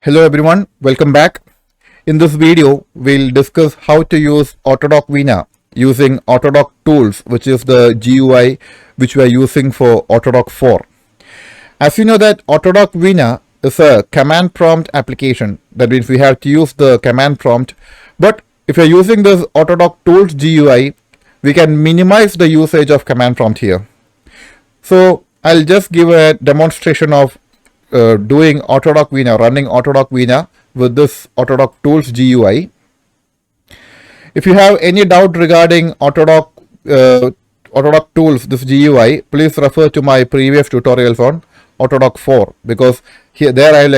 Hello everyone, welcome back. In this video, we'll discuss how to use AutoDock Vina using AutoDock Tools, which is the GUI which we are using for AutoDock 4. As you know that AutoDock Vina is a command prompt application. That means we have to use the command prompt. But if you're using this AutoDock Tools GUI, we can minimize the usage of command prompt here. So I'll just give a demonstration of doing AutoDock Vina, running AutoDock Vina with this AutoDock Tools GUI. If you have any doubt regarding AutoDock Tools, this GUI, please refer to my previous tutorials on AutoDock 4, because there I have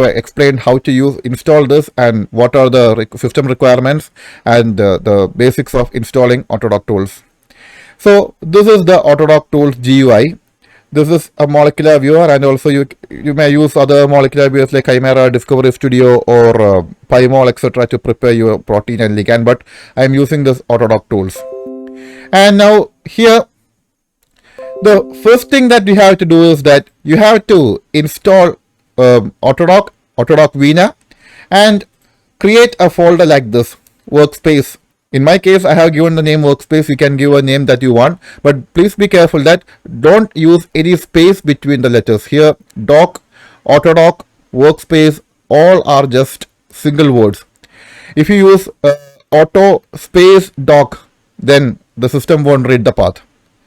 explained how to install this and what are the system requirements and the basics of installing AutoDock Tools. So this is the AutoDock Tools GUI. This is a molecular viewer, and also you may use other molecular viewers like Chimera, Discovery Studio, or PyMol, etc. to prepare your protein and ligand, but I am using this AutoDock Tools. And now here, the first thing that we have to do is that you have to install AutoDock Vina, and create a folder like this, workspace. In my case, I have given the name workspace. You can give a name that you want, but please be careful that don't use any space between the letters. Here, doc, AutoDock, workspace, all are just single words. If you use auto space doc, then the system won't read the path.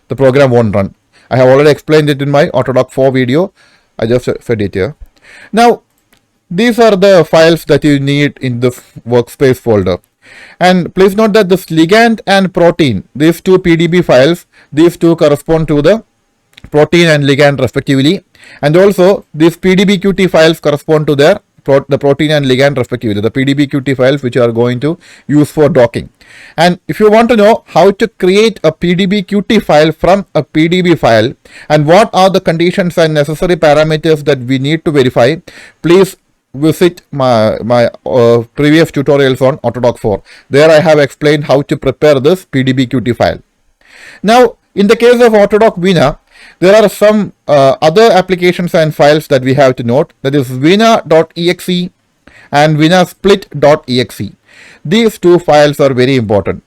The program won't run. I have already explained it in my AutoDock 4 video. I just said it here. Now, these are the files that you need in the workspace folder. And please note that this ligand and protein, these two PDB files, these two correspond to the protein and ligand respectively. And also these PDBQT files correspond to the protein and ligand respectively, the PDBQT files which are going to use for docking. And if you want to know how to create a PDBQT file from a PDB file and what are the conditions and necessary parameters that we need to verify, please visit my previous tutorials on AutoDock 4. There I have explained how to prepare this PDBQT file. Now, in the case of AutoDock Vina, there are some other applications and files that we have to note. That is vina.exe and vinasplit.exe. These two files are very important.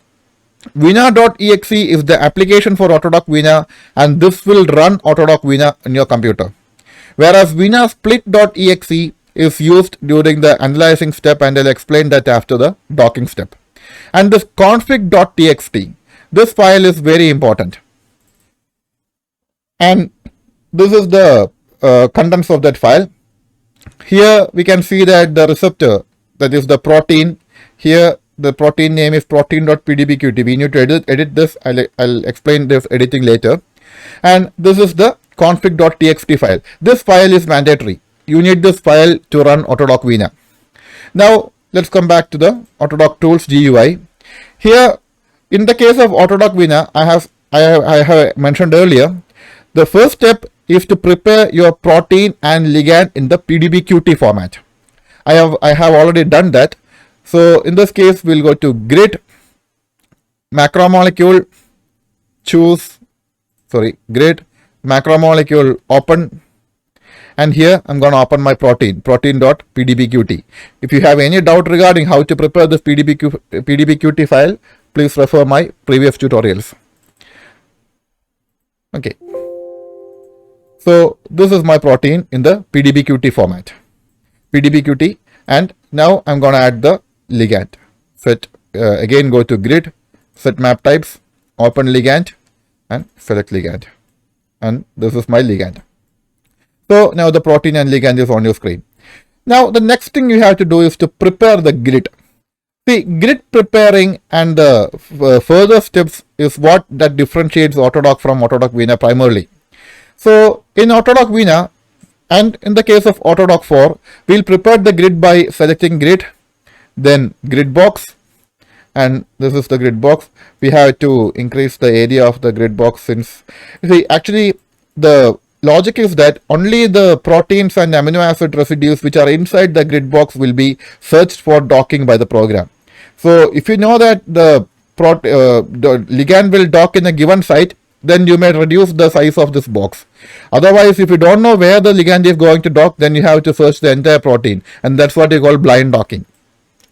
Vina.exe is the application for AutoDock Vina, and this will run AutoDock Vina on your computer. Whereas vinasplit.exe is used during the analyzing step, and I'll explain that after the docking step. And this config.txt, this file is very important. And this is the contents of that file. Here we can see that the receptor, that is the protein, here the protein name is protein.pdbqt. We need to edit this. I'll explain this editing later. And this is the config.txt file. This file is mandatory. You need this file to run AutoDock Vina. Now, let's come back to the AutoDock Tools GUI. Here, in the case of AutoDock Vina, I have mentioned earlier, the first step is to prepare your protein and ligand in the PDBQT format. I have already done that. So, in this case, we'll go to grid, macromolecule, grid, macromolecule, open. And here I'm going to open my protein.pdbqt. If you have any doubt regarding how to prepare this PDBQT file, please refer my previous tutorials. Okay. So this is my protein in the PDBQT format. PDBQT, and now I'm going to add the ligand. Set again, go to grid, set map types, open ligand, and select ligand. And this is my ligand. So now the protein and ligand is on your screen. Now the next thing you have to do is to prepare the grid. See, grid preparing and the further steps is what that differentiates AutoDock from AutoDock Vina primarily. So in AutoDock Vina, and in the case of AutoDock 4, we'll prepare the grid by selecting grid, then grid box, and this is the grid box. We have to increase the area of the grid box, since see, actually the logic is that only the proteins and amino acid residues which are inside the grid box will be searched for docking by the program. So if you know that the ligand will dock in a given site, then you may reduce the size of this box. Otherwise, if you don't know where the ligand is going to dock, then you have to search the entire protein, and that's what you call blind docking.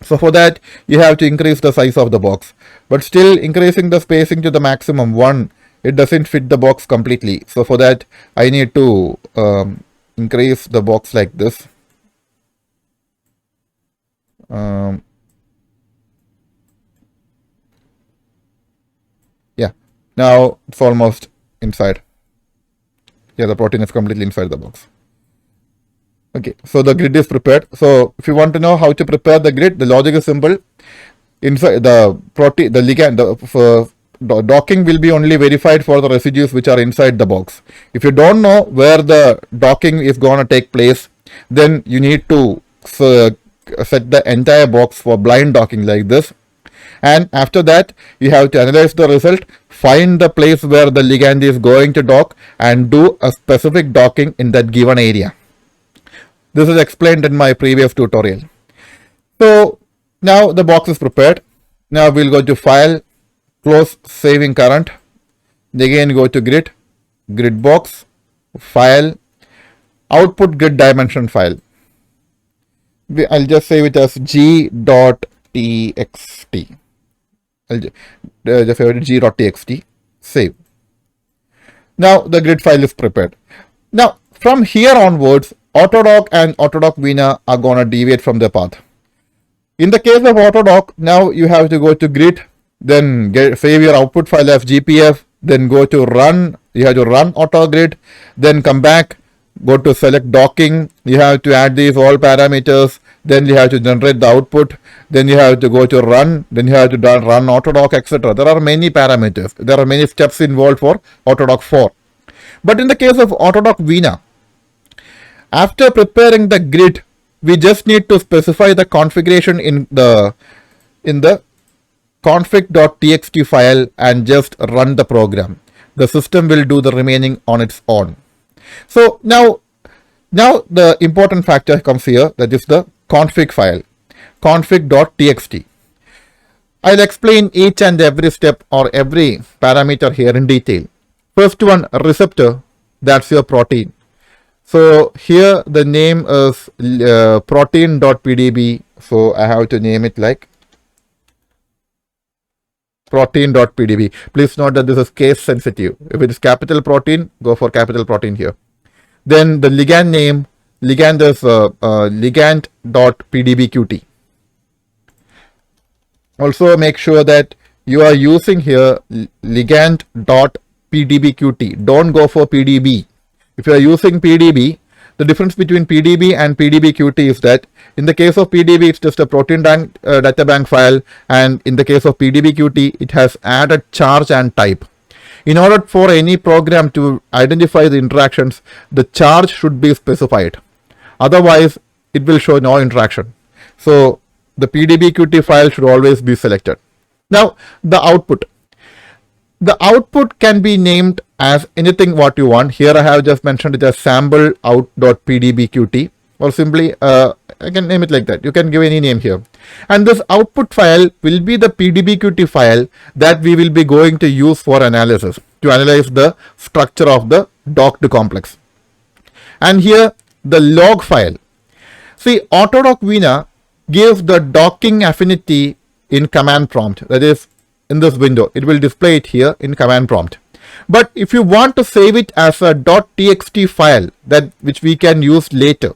So for that, you have to increase the size of the box. But still, increasing the spacing to the maximum 1, it doesn't fit the box completely. So for that, I need to increase the box like this. Yeah, now it's almost inside. Yeah, the protein is completely inside the box. Okay, so the grid is prepared. So if you want to know how to prepare the grid, the logic is simple. Inside the protein, the ligand, the docking will be only verified for the residues which are inside the box. If you don't know where the docking is going to take place, then you need to set the entire box for blind docking like this. And after that, you have to analyze the result, find the place where the ligand is going to dock, and do a specific docking in that given area. This is explained in my previous tutorial. So now the box is prepared. Now we'll go to File, Close Saving Current. Again go to Grid, Grid Box, File, Output Grid Dimension File. I'll just save it as g.txt. I'll just save it g.txt. Save. Now the grid file is prepared. Now from here onwards, AutoDock and AutoDock Vina are going to deviate from the path. In the case of AutoDock, now you have to go to grid, then save your output file as GPF, then go to run, you have to run AutoGrid, then come back, go to select docking, you have to add these all parameters, then you have to generate the output, then you have to go to run, then you have to run AutoDock, etc. There are many parameters, there are many steps involved for AutoDock 4. But in the case of AutoDock Vina, after preparing the grid, we just need to specify the configuration in the config.txt file and just run the program. The system will do the remaining on its own. So now the important factor comes here, that is the config file, config.txt. I'll explain each and every step or every parameter here in detail. First one, receptor, that's your protein. So here the name is protein.pdb. So I have to name it like protein.pdb. Please note that this is case sensitive. If it is capital protein, go for capital protein here. Then the ligand name, ligand is ligand.pdbqt. Also make sure that you are using here ligand.pdbqt. Don't go for pdb. If you are using PDB, the difference between PDB and PDBQT is that in the case of PDB, it's just a protein data bank file, and in the case of PDBQT, it has added charge and type. In order for any program to identify the interactions, the charge should be specified. Otherwise, it will show no interaction. So the PDBQT file should always be selected. Now, the output. The output can be named as anything what you want. Here I have just mentioned it as sample out.pdbqt, or simply I can name it like that. You can give any name here. And this output file will be the pdbqt file that we will be going to use for analysis, to analyze the structure of the docked complex. And here the log file. See, AutoDock Vina gives the docking affinity in command prompt. That is, in this window, it will display it here in command prompt. But if you want to save it as a .txt file which we can use later,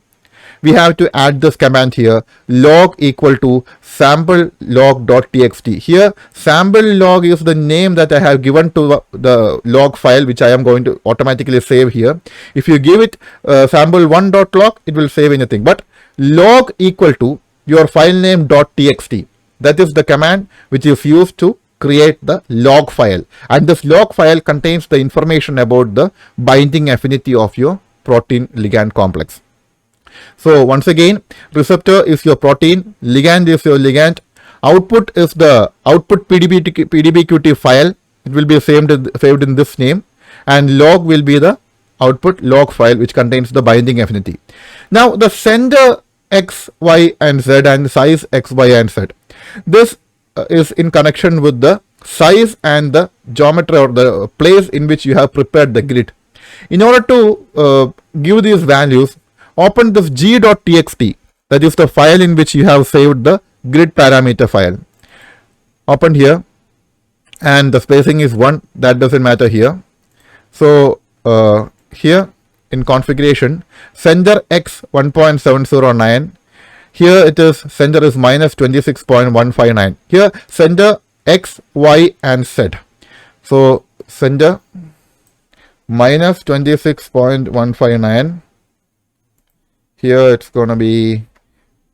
we have to add this command here, log equal to sample log.txt. Here sample log is the name that I have given to the log file, which I am going to automatically save here. If you give it sample1.log, it will save anything. But log equal to your file name .txt. That is the command which is used to create the log file, and this log file contains the information about the binding affinity of your protein ligand complex. So once again, receptor is your protein, ligand is your ligand, output is the output pdbqt file. It will be saved in this name, and log will be the output log file which contains the binding affinity. Now the sender x, y and z and size x, y and z. This is in connection with the size and the geometry or the place in which you have prepared the grid. In order to give these values, open this g.txt, that is the file in which you have saved the grid parameter file. Open here, and the spacing is 1, that doesn't matter here. So here in configuration, center x 1.709, here it is center is minus 26.159. Here center x, y and z. So center minus 26.159. Here it's going to be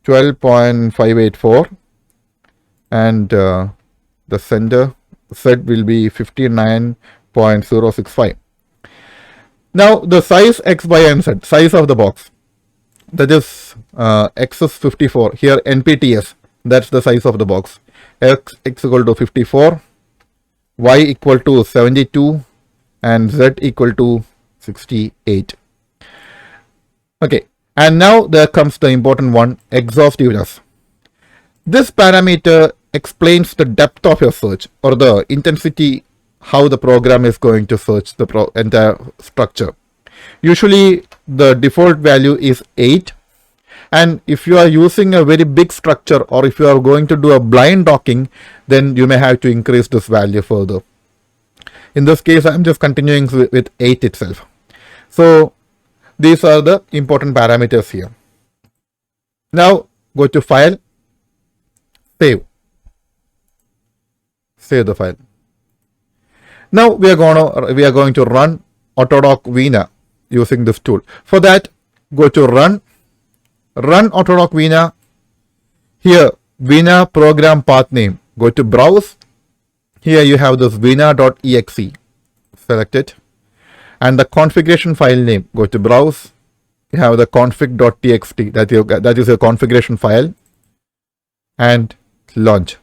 12.584, and the center z will be 59.065. Now the size x, y and z, size of the box, that is x is 54. Here NPTS, that's the size of the box. X equal to 54, y equal to 72, and z equal to 68. Okay, and now there comes the important one, exhaustiveness. This parameter explains the depth of your search or the intensity, how the program is going to search the entire structure. Usually the default value is 8, and if you are using a very big structure or if you are going to do a blind docking, then you may have to increase this value further. In this case, I am just continuing with 8 itself. So these are the important parameters here. Now go to File, Save. Save the file. Now we are going to run AutoDock Vina using this tool. For that, go to Run AutoDock Vina. Here, Vina program path name. Go to Browse. Here you have this vina.exe. Select it. And the configuration file name. Go to Browse. You have the config.txt. That is a configuration file. And launch.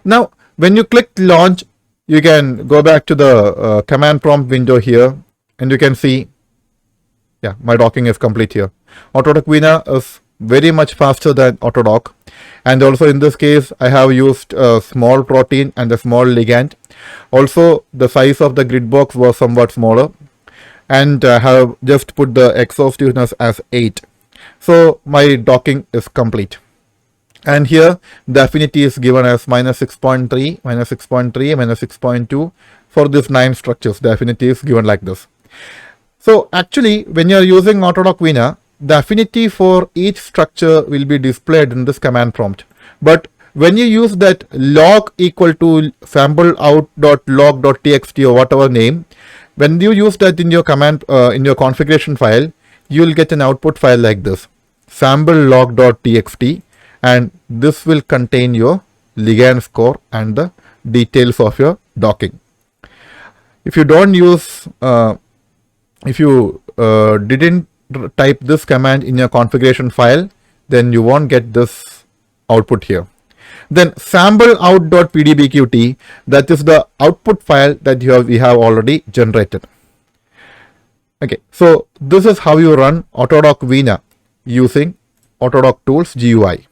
Now, when you click launch, you can go back to the command prompt window here, and you can see, yeah, my docking is complete here. AutoDock Vina is very much faster than AutoDock, and also in this case I have used a small protein and a small ligand. Also the size of the grid box was somewhat smaller, and I have just put the exhaustiveness as 8. So my docking is complete. And here the affinity is given as -6.3, -6.3, -6.2. For these 9 structures, the affinity is given like this. So actually, when you are using AutoDock Vina, the affinity for each structure will be displayed in this command prompt. But when you use that log equal to sampleout.log.txt or whatever name, when you use that in your command in your configuration file, you will get an output file like this, sample.log.txt, and this will contain your ligand score and the details of your docking. If you don't use, if you didn't type this command in your configuration file, then you won't get this output here. Then sampleout.pdbqt, that is the output file that we have already generated. Okay, so this is how you run AutoDock Vina using AutoDock Tools GUI.